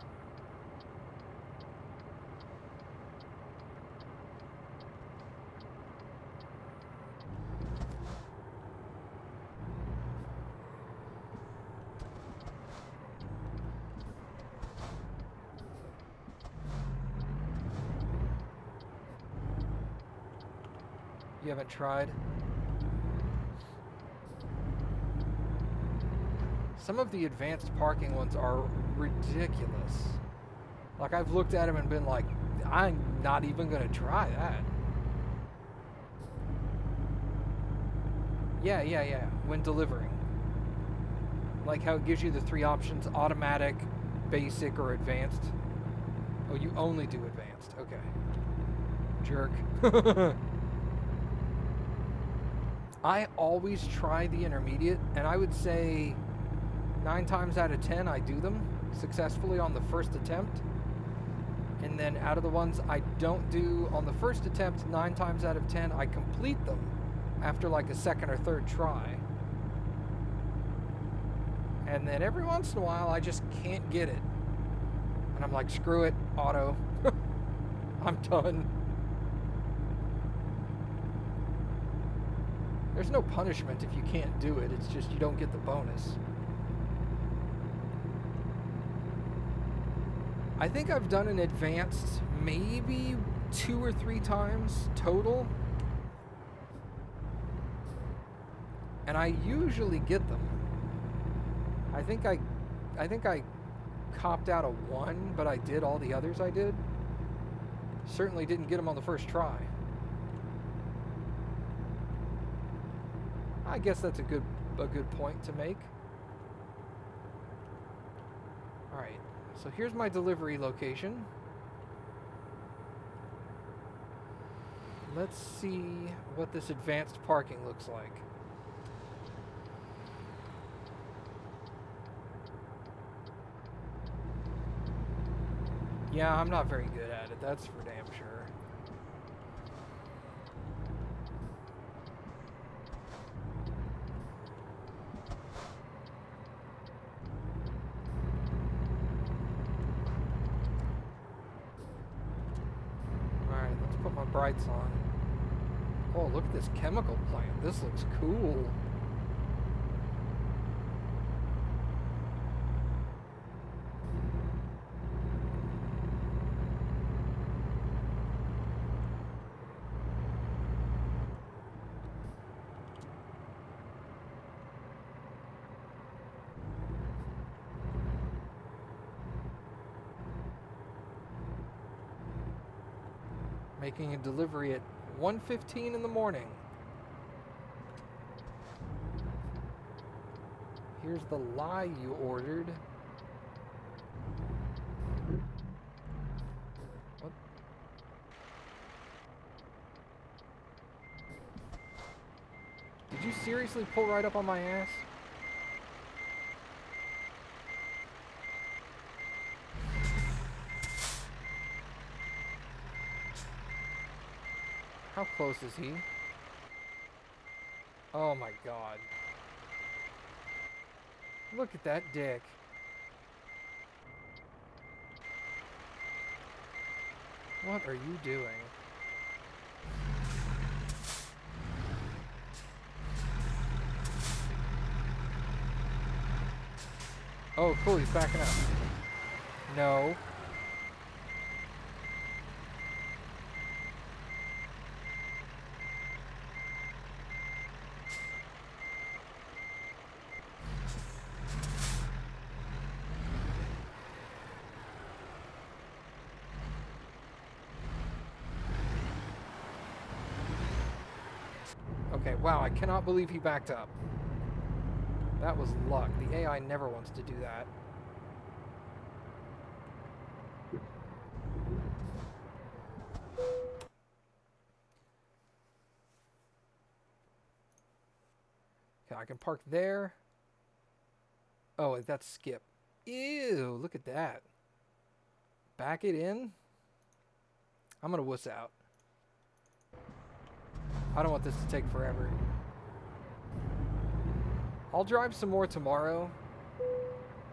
You haven't tried? Some of the advanced parking ones are ridiculous. Like, I've looked at them and been like, I'm not even going to try that. Yeah. When delivering. Like how it gives you the 3 options, automatic, basic, or advanced. Oh, you only do advanced. Okay. Jerk. I always try the intermediate, and I would say 9 times out of 10 I do them successfully on the first attempt. And then out of the ones I don't do on the first attempt, 9 times out of 10 I complete them after like a second or third try. And then every once in a while I just can't get it. And I'm like, screw it, auto. I'm done. There's no punishment if you can't do it, it's just you don't get the bonus. I think I've done an advanced maybe 2 or 3 times total. And I usually get them. I think I copped out of 1, but I did all the others I did. Certainly didn't get them on the first try. I guess that's a good point to make. All right, so here's my delivery location. Let's see what this advanced parking looks like. Yeah, I'm not very good at it, that's for damn sure. Brights on. Oh, look at this chemical plant. This looks cool. Making a delivery at 1:15 in the morning. Here's the lie you ordered. What? Did you seriously pull right up on my ass? How close is he? Oh my god. Look at that dick. What are you doing? Oh, cool, he's backing up. No. Okay, wow, I cannot believe he backed up. That was luck. The AI never wants to do that. Okay, I can park there. Oh, that's skip. Ew, look at that. Back it in? I'm gonna wuss out. I don't want this to take forever. I'll drive some more tomorrow,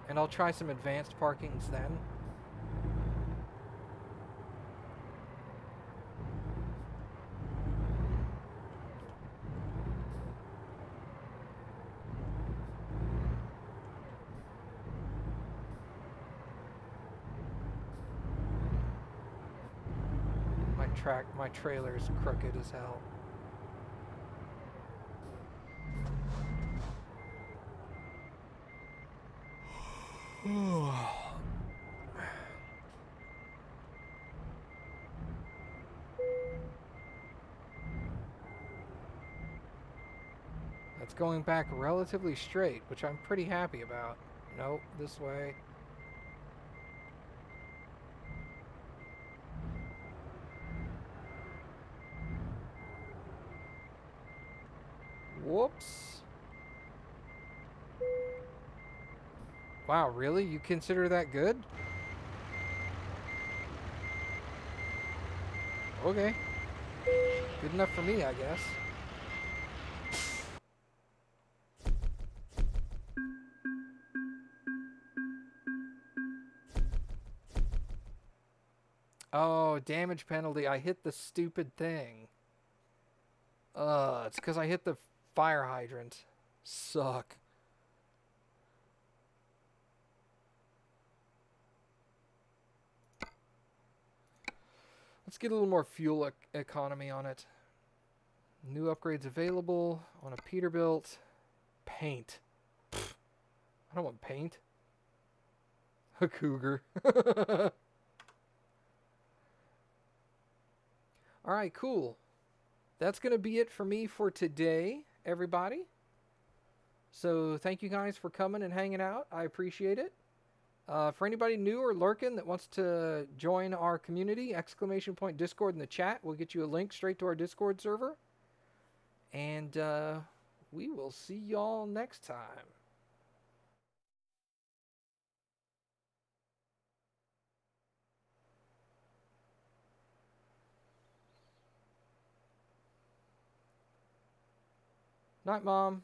and I'll try some advanced parkings then. My trailer's crooked as hell. That's going back relatively straight, which I'm pretty happy about. Nope, this way. Whoops. Wow, really? You consider that good? Okay. Good enough for me, I guess. Oh, damage penalty. I hit the stupid thing. It's because I hit the fire hydrant. Suck. Let's get a little more fuel economy on it. New upgrades available on a Peterbilt. Paint. Pfft, I don't want paint. A cougar. Alright, cool. That's going to be it for me for today, everybody. So thank you guys for coming and hanging out. I appreciate it. For anybody new or lurking that wants to join our community, !Discord in the chat. We'll get you a link straight to our Discord server. And we will see y'all next time. Night, Mom.